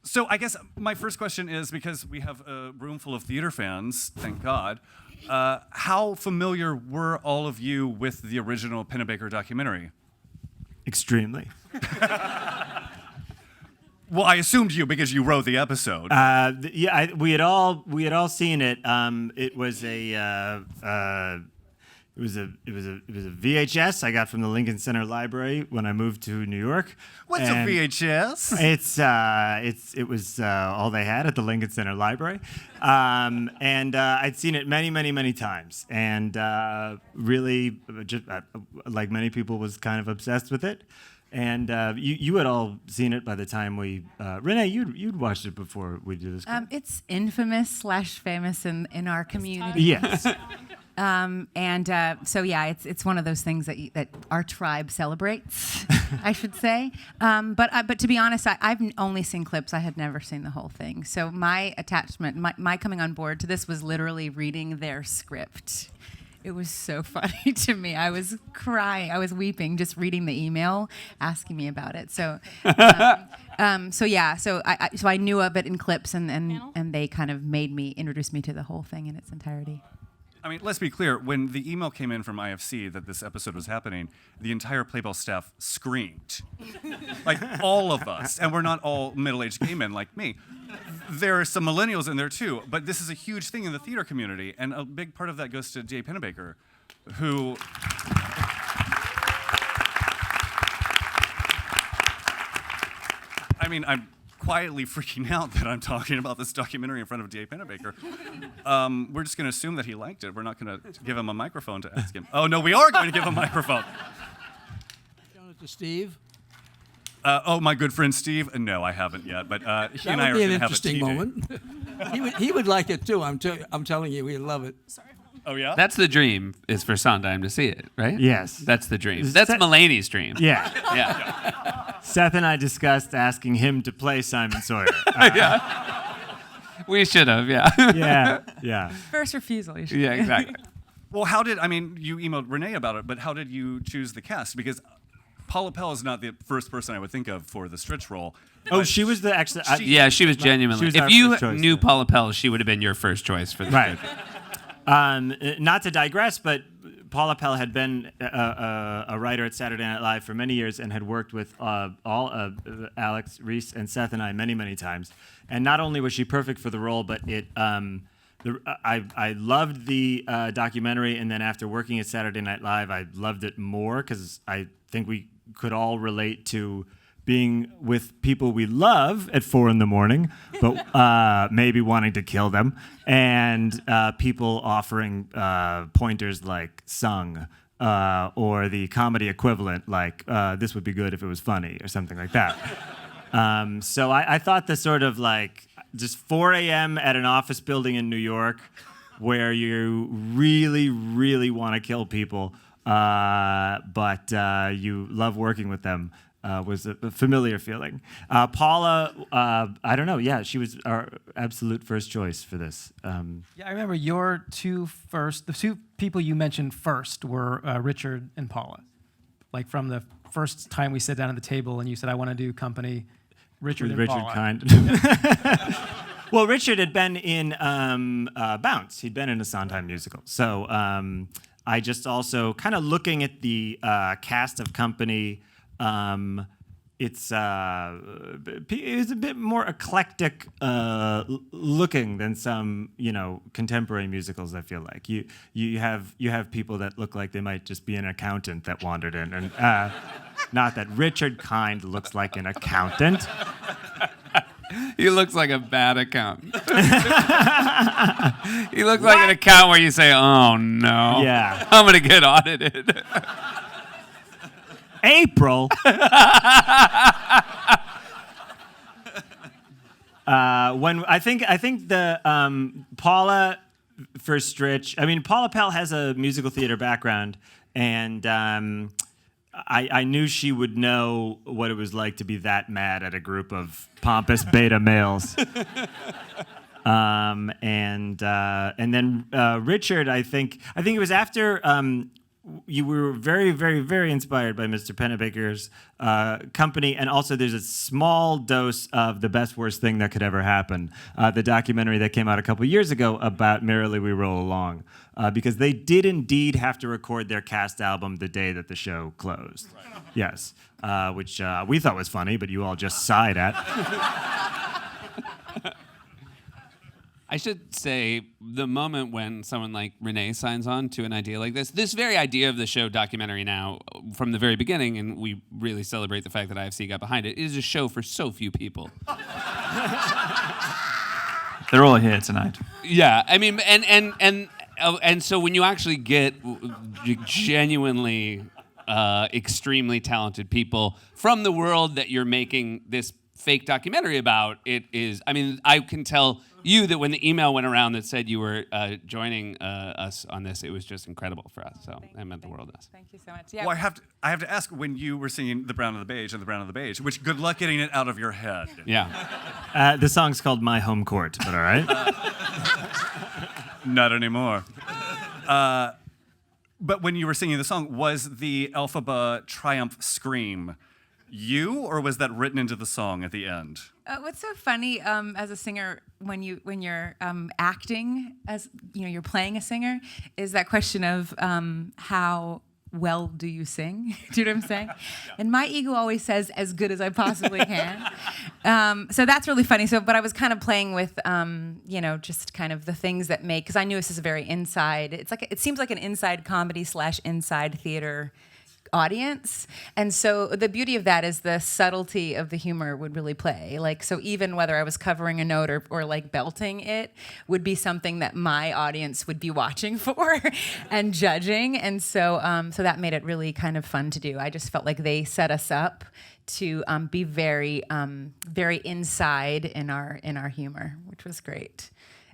So I guess my first question is, because we have a room full of theater fans, thank God, how familiar were all of you with the original Pennebaker documentary? Extremely. Well, I assumed you because you wrote the episode. We had all seen it. It was a VHS I got from the Lincoln Center Library when I moved to New York. What's a VHS? It was all they had at the Lincoln Center Library, and I'd seen it many, many, many times, and really, just like many people, was kind of obsessed with it. And you had all seen it by the time we... Renee, you'd watched it before we did this. It's infamous / famous in our community. Yes. So yeah, it's one of those things that our tribe celebrates, I should say. But to be honest, I've only seen clips. I had never seen the whole thing. So my attachment, my coming on board to this was literally reading their script. It was so funny to me. I was crying. I was weeping just reading the email asking me about it. So, So I knew of it in clips, and they kind of introduced me to the whole thing in its entirety. I mean, let's be clear. When the email came in from IFC that this episode was happening, the entire Playbill staff screamed. Like, all of us. And we're not all middle-aged gay men like me. There are some millennials in there, too. But this is a huge thing in the theater community. And a big part of that goes to Jay Pennebaker, who... I mean, I'm quietly freaking out that I'm talking about this documentary in front of Jay Pennebaker. We're just going to assume that he liked it. We're not going to give him a microphone to ask him. Oh, no, we are going to give him a microphone. Shown it to Steve. My good friend Steve? No, I haven't yet, but he and I are going to have a interesting moment. he would like it, too. I'm telling you, he'd love it. Sorry. Oh, yeah? That's the dream, is for Sondheim to see it, right? Yes. That's the dream. That's Mulaney's dream. Yeah. Yeah. Seth and I discussed asking him to play Simon Sawyer. Yeah. We should have, yeah. Yeah. First refusal. Yeah, exactly. Well, you emailed Renee about it, but how did you choose the cast? Because Paula Pell is not the first person I would think of for the Stritch role. Oh, she was the actually... She was genuinely... She was if you first choice, knew yeah. Paula Pell, she would have been your first choice for the Right. Stritch. Not to digress, but Paula Pell had been a writer at Saturday Night Live for many years and had worked with Alex, Rhys, and Seth and I many, many times. And not only was she perfect for the role, but I loved the documentary, and then after working at Saturday Night Live, I loved it more because I think we could all relate to being with people we love at 4 a.m, but maybe wanting to kill them, and people offering pointers like "sung" or the comedy equivalent like "this would be good if it was funny" or something like that. So I thought the sort of like just 4 a.m. at an office building in New York, where you really, really want to kill people, but you love working with them. Was a familiar feeling. Paula, I don't know. Yeah, she was our absolute first choice for this. Yeah, I remember the two people you mentioned first were Richard and Paula. Like from the first time we sat down at the table and you said, I want to do company, Richard and Paula. Kind. Well, Richard had been in Bounce. He'd been in a Sondheim musical. So I just also kind of looking at the cast of Company. It's a bit more eclectic looking than some contemporary musicals. I feel like you have people that look like they might just be an accountant that wandered in, and not that Richard Kind looks like an accountant. He looks like a bad accountant. He looks like an accountant where you say, "Oh no, yeah, I'm gonna get audited." April. When I think the Paula for Stritch. I mean, Paula Pell has a musical theater background, and I knew she would know what it was like to be that mad at a group of pompous beta males. And then Richard, I think it was after we were very, very, very inspired by Mr. Pennebaker's company, and also there's a small dose of The Best Worst Thing That Could Ever Happen, the documentary that came out a couple years ago about Merrily We Roll Along, because they did indeed have to record their cast album the day that the show closed. Right. Yes, which we thought was funny, but you all just sighed at. I should say the moment when someone like Renee signs on to an idea like this very idea of the show documentary now, from the very beginning, and we really celebrate the fact that IFC got behind it, is a show for so few people. They're all here tonight. Yeah, I mean, and so when you actually get genuinely extremely talented people from the world that you're making this fake documentary about, it is, I mean, I can tell you that when the email went around that said you were joining us on this, it was just incredible for us. So that meant the world to us. Thank you so much. Yeah. Well, I have to ask, when you were singing The Brown of the Beige and The Brown of the Beige, which good luck getting it out of your head. Yeah. The song's called My Home Court, but all right. Not anymore. But when you were singing the song, was the Elphaba triumph scream you, or was that written into the song at the end? What's so funny as a singer when you're acting, as you know, you're playing a singer, is that question of how well do you sing? Do you know what I'm saying? Yeah. And my ego always says as good as I possibly can. So that's really funny. So, but I was kind of playing with, you know, just kind of the things that make, because I knew this is a very inside. It seems like an inside comedy / inside theater audience, and so the beauty of that is the subtlety of the humor would really play. Like, so even whether I was covering a note or like belting it would be something that my audience would be watching for and judging, and so so that made it really kind of fun to do. I just felt like they set us up to be very very inside in our humor, which was great.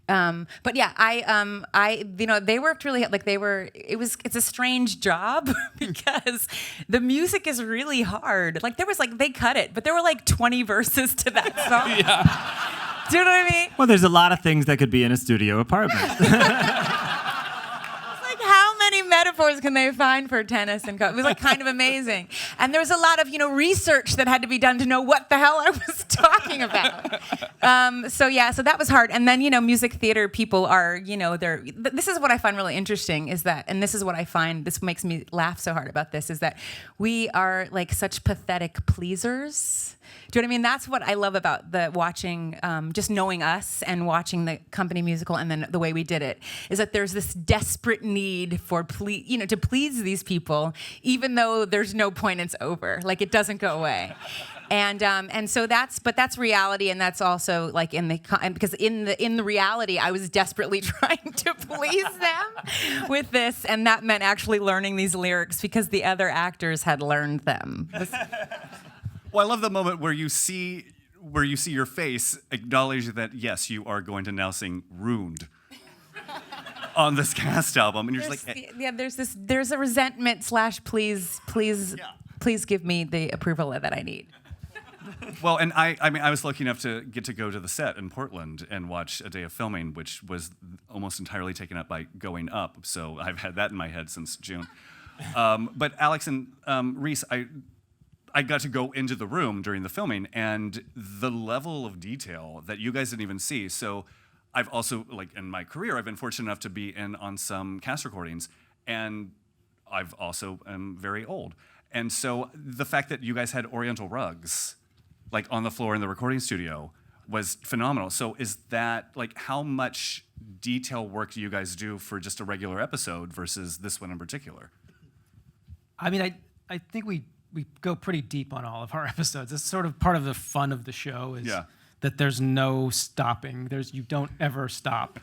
But yeah, I, you know, they worked really, like it's a strange job because the music is really hard. Like they cut it, but there were like 20 verses to that song. Yeah. Do you know what I mean? Well, there's a lot of things that could be in a studio apartment. How many metaphors can they find for tennis and it was like kind of amazing. And there was a lot of, you know, research that had to be done to know what the hell I was talking about. So that was hard. And then, you know, music theater people are, you know, this is what I find really interesting is that, and this is what I find, this makes me laugh so hard about this, is that we are like such pathetic pleasers. Do you know what I mean? That's what I love about the watching, just knowing us and watching the company musical, and then the way we did it, is that there's this desperate need for to please these people, even though there's no point, it's over. Like it doesn't go away. And so that's reality, and that's also like because in the reality I was desperately trying to please them with this, and that meant actually learning these lyrics because the other actors had learned them. Well, I love the moment where you see your face acknowledge that yes, you are going to now sing "Ruined" on this cast album, and you're just like, yeah, there's a resentment / please give me the approval that I need. Well, and I mean, I was lucky enough to get to go to the set in Portland and watch a day of filming, which was almost entirely taken up by Going Up. So I've had that in my head since June. But Alex and Rhys, I got to go into the room during the filming, and the level of detail that you guys didn't even see. So I've also, like in my career, I've been fortunate enough to be in on some cast recordings, and I've also am very old. And so the fact that you guys had Oriental rugs, like on the floor in the recording studio, was phenomenal. So is that, like, how much detail work do you guys do for just a regular episode versus this one in particular? I mean, I think we go pretty deep on all of our episodes. It's sort of part of the fun of the show is that there's no stopping. You don't ever stop.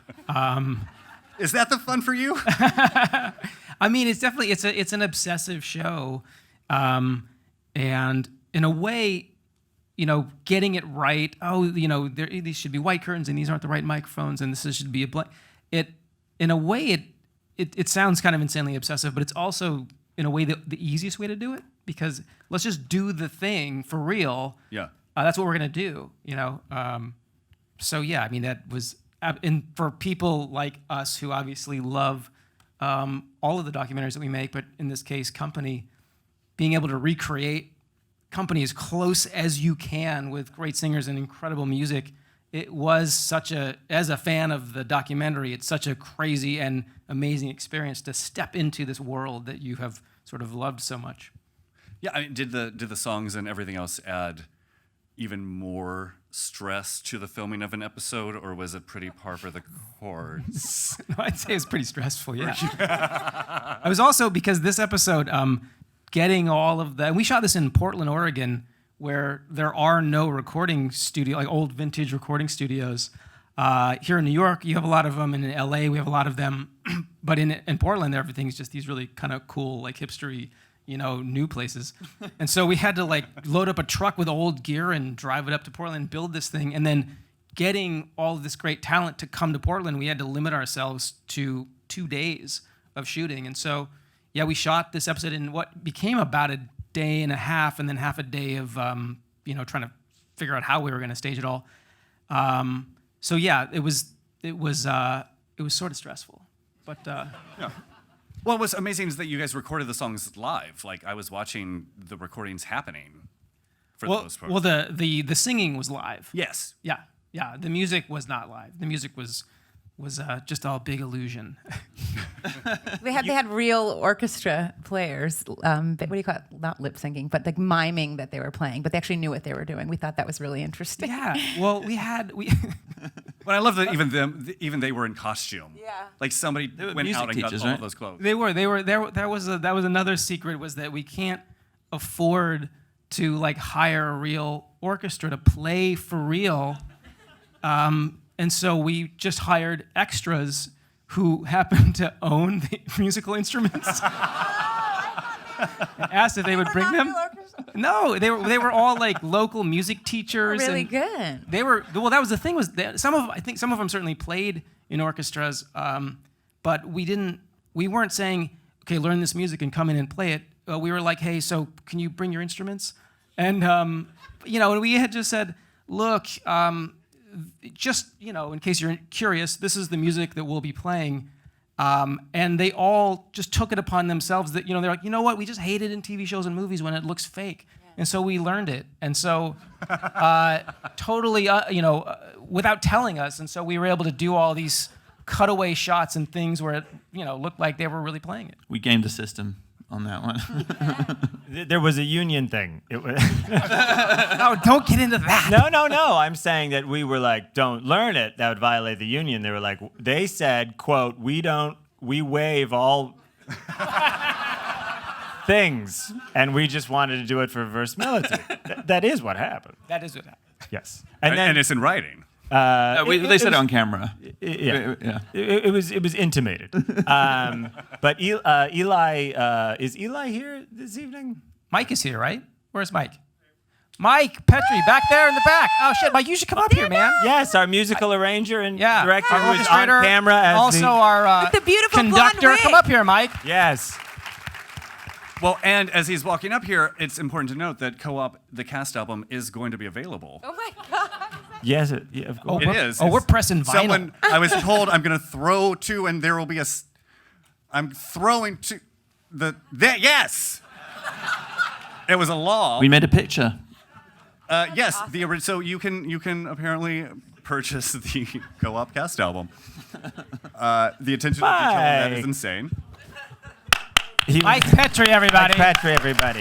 Is that the fun for you? I mean, it's definitely it's an obsessive show, and in a way, you know, getting it right. Oh, you know, these should be white curtains, and these aren't the right microphones, and this should be a blank. In a way, it sounds kind of insanely obsessive, but it's also in a way the easiest way to do it, because let's just do the thing for real. Yeah. That's what we're gonna do, you know. So yeah, I mean that was, and for people like us who obviously love all of the documentaries that we make, but in this case, Company, being able to recreate Company as close as you can with great singers and incredible music. It was as a fan of the documentary, it's such a crazy and amazing experience to step into this world that you have sort of loved so much. Yeah, I mean, did the songs and everything else add even more stress to the filming of an episode, or was it pretty par for the course? No, I'd say it's pretty stressful, yeah. I was also, because this episode, getting all of the, and we shot this in Portland, Oregon, where there are no recording studio, like old vintage recording studios. Here in New York, you have a lot of them, and in LA, we have a lot of them. But in Portland, everything's just these really kind of cool, like hipstery, new places. And so we had to like load up a truck with old gear and drive it up to Portland, build this thing, and then getting all of this great talent to come to Portland, we had to limit ourselves to 2 days of shooting. And so, yeah, we shot this episode in what became about a day and a half, and then half a day of trying to figure out how we were going to stage it all. So yeah, it was sort of stressful, but Yeah. Well, what's amazing is that you guys recorded the songs live. Like, I was watching the recordings happening for the most part. Well, the singing was live. Yes. Yeah. The music was not live. The music was just all big illusion. They had real orchestra players. What do you call it? Not lip syncing, but like miming that they were playing. But they actually knew what they were doing. We thought that was really interesting. Yeah. Well, we. But I love that even they were in costume. Yeah. Like somebody went music out and got teachers, all right? of those clothes. They were there. That was another secret, was that we can't afford to like hire a real orchestra to play for real. And so we just hired extras who happened to own the musical instruments. And asked if they would bring them. No, they were all like local music teachers. Really and good. They were, well, that was the thing, was that I think some of them certainly played in orchestras, but we weren't saying, okay, learn this music and come in and play it. We were like, hey, so can you bring your instruments? And and we had just said, look, just, in case you're curious, this is the music that we'll be playing. And they all just took it upon themselves that, they're like, you know what, we just hate it in TV shows and movies when it looks fake. Yeah. And so we learned it. And so totally, without telling us. And so we were able to do all these cutaway shots and things where it, looked like they were really playing it. We gamed the system on that one. There was a union thing. It was No, don't get into that. No. I'm saying that we were like, don't learn it. That would violate the union. They said, quote, we waive all things, and we just wanted to do it for reverse military. That is what happened. That is what happened. Yes. And it's in writing. They said it on camera. Yeah. It was intimated. But Eli, is Eli here this evening? Mike is here, right? Where's Mike? Mike Petrie, back there in the back. Oh shit, Mike, you should come up here, man. Yes, our musical arranger and director our who is orchestrator, on camera as also our With the beautiful conductor. blonde wig. Come up here, Mike. Yes. Well, and as he's walking up here, it's important to note that Co-op, the cast album, is going to be available. Oh my God. Yes, of course. It is. Oh, we're pressing vinyl. I was told I'm going to throw to, and there will be I'm throwing to yes. It was a law. We made a picture. Yes, so you can apparently purchase the Co-op cast album. The attention to detail of that is insane. Mike Petrie, everybody. Mike Petrie, everybody.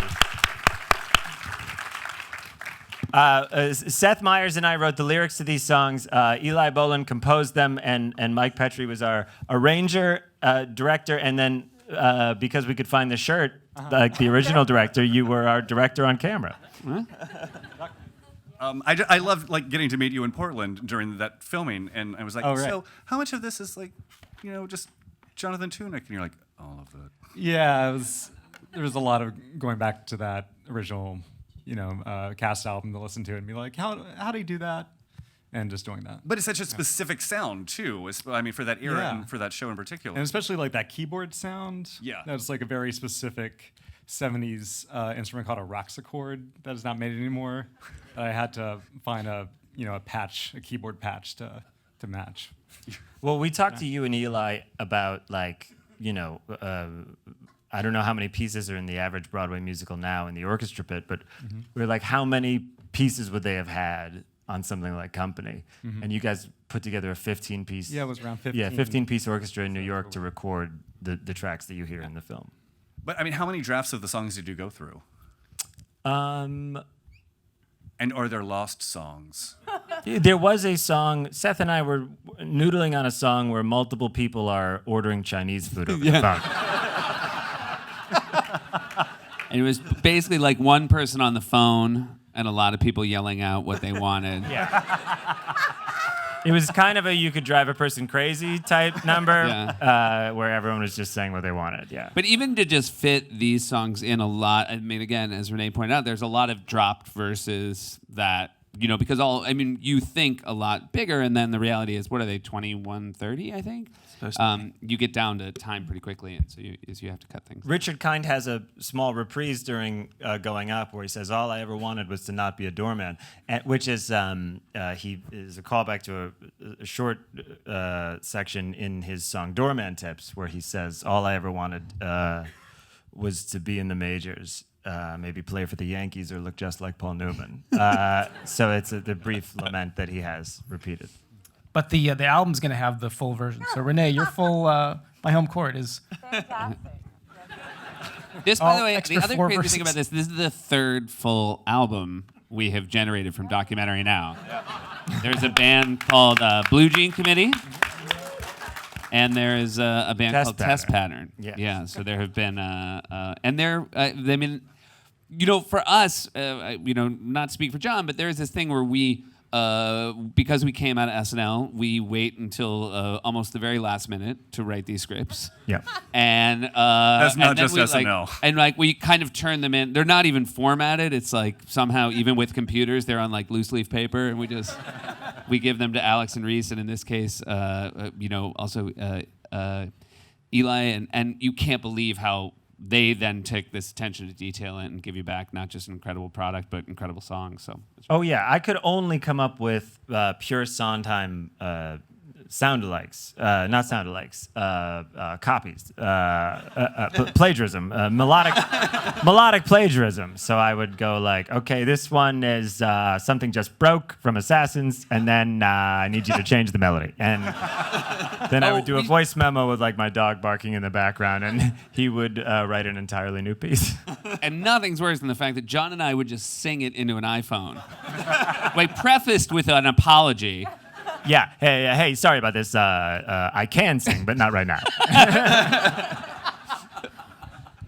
Seth Meyers and I wrote the lyrics to these songs. Eli Boland composed them, and Mike Petrie was our arranger, director, and then because we could find the shirt, like the original director, you were our director on camera. I loved getting to meet you in Portland during that filming, and I was like, so how much of this is just Jonathan Tunick? And you're like, all of it. Yeah, there was a lot of going back to that original, cast album to listen to it and be like, how do you do that? And just doing that. But it's such a specific sound too. For that era and for that show in particular. And especially like that keyboard sound. Yeah. That's like a very specific 70s instrument called a Roxachord that is not made anymore. I had to find a keyboard patch to match. Well, we talked to you and Eli about I don't know how many pieces are in the average Broadway musical now in the orchestra pit, but we're like, how many pieces would they have had on something like Company? And you guys put together a 15-piece. Yeah, it was around 15. Yeah, 15-piece orchestra in New York to record the tracks that you hear in the film. But I mean, how many drafts of the songs did you go through? And are there lost songs? There was a song, Seth and I were noodling on a song where multiple people are ordering Chinese food over the phone. And it was basically like one person on the phone and a lot of people yelling out what they wanted. It was kind of a you could drive a person crazy type number where everyone was just saying what they wanted. Yeah. But even to just fit these songs in a lot, I mean, again, as Renee pointed out, there's a lot of dropped verses that, because you think a lot bigger, and then the reality is, what are they, 21, 30, I think? You get down to time pretty quickly, and so you have to cut things. Richard Kind has a small reprise during Going Up where he says, "All I ever wanted was to not be a doorman," which is he is a callback to a short section in his song "Doorman Tips," where he says, "All I ever wanted was to be in the majors." Maybe play for the Yankees or look just like Paul Newman. So it's the brief lament that he has repeated. But the album's going to have the full version. So Renee, your full My Home Court is Fantastic. This, by the way, extra the other 4 crazy verses. thing about this is the third full album we have generated from Documentary Now. There's a band called Blue Jean Committee. And there's a band called Test Pattern. Yeah. So there have been, and they're, for us, not to speak for John, but there's this thing where we, because we came out of SNL, we wait until almost the very last minute to write these scripts. Yeah. And That's not then just we, SNL. We kind of turn them in. They're not even formatted. It's like somehow, even with computers, they're on like loose leaf paper, and we give them to Alex and Rhys, and in this case, also Eli, and you can't believe how they then take this attention to detail and give you back not just an incredible product, but incredible songs. So. Oh yeah, I could only come up with pure Sondheim sound-alikes, not sound-alikes, copies, plagiarism, melodic plagiarism. So I would go like, okay, this one is something just broke from Assassins, and then I need you to change the melody. And then I would do a voice memo with like my dog barking in the background, and he would write an entirely new piece. And nothing's worse than the fact that John and I would just sing it into an iPhone, like prefaced with an apology. Yeah. Hey, sorry about this. I can sing, but not right now.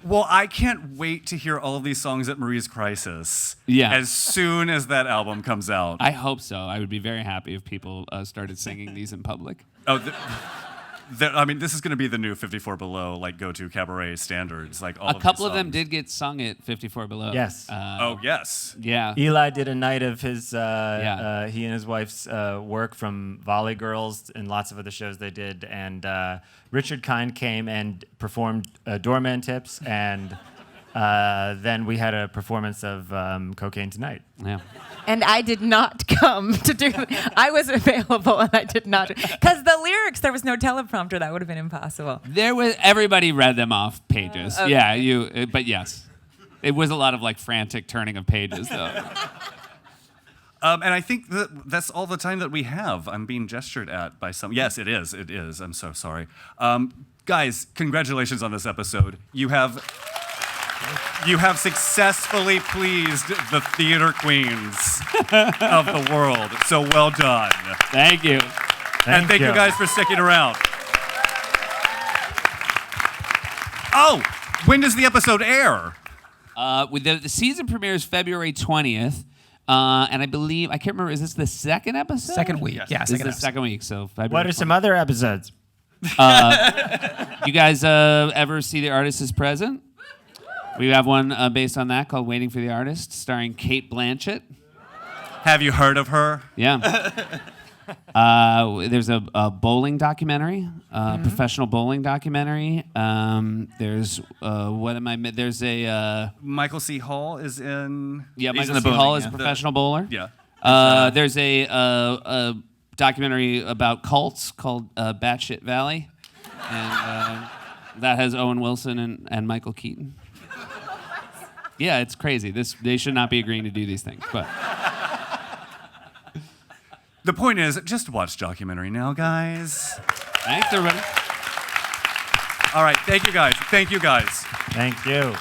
Well, I can't wait to hear all of these songs at Marie's Crisis. Yeah. As soon as that album comes out. I hope so. I would be very happy if people started singing these in public. Oh, this is going to be the new 54 Below, like go-to cabaret standards. Like all A couple these of them songs. did get sung at 54 Below. Yes. Yes. Yeah. Eli did a night of his, he and his wife's work from Volley Girls and lots of other shows they did. And Richard Kind came and performed Doorman Tips. And then we had a performance of Cocaine Tonight. Yeah. And I did not come to do. I was available, and I did not, because the lyrics, there was no teleprompter. That would have been impossible. Everybody read them off pages. Okay. Yeah, but yes. It was a lot of like frantic turning of pages though. And I think that's all the time that we have. I'm being gestured at by some. Yes, it is. It is. I'm so sorry. Guys, congratulations on this episode. You have successfully pleased the theater queens of the world. So well done. Thank you. And thank you guys for sticking around. Oh, when does the episode air? The season premieres February 20th. And I believe, I can't remember, is this the second episode? second week. Yes. Yeah, This is second the episode. second week, so February What are some other episodes? 20th. You guys ever see The Artist is Present? We have one based on that called Waiting for the Artist, starring Cate Blanchett. Have you heard of her? Yeah. There's a bowling documentary, professional bowling documentary. There's There's a Michael C. Hall is in. Michael in the C. Hall bowling, is a yeah. professional bowler. Yeah. There's a documentary about cults called Batshit Valley, and that has Owen Wilson and Michael Keaton. Yeah, it's crazy. They should not be agreeing to do these things, but The point is, just watch documentary now, guys. thanks everybody. All right, thank you guys. Thank you guys. Thank you.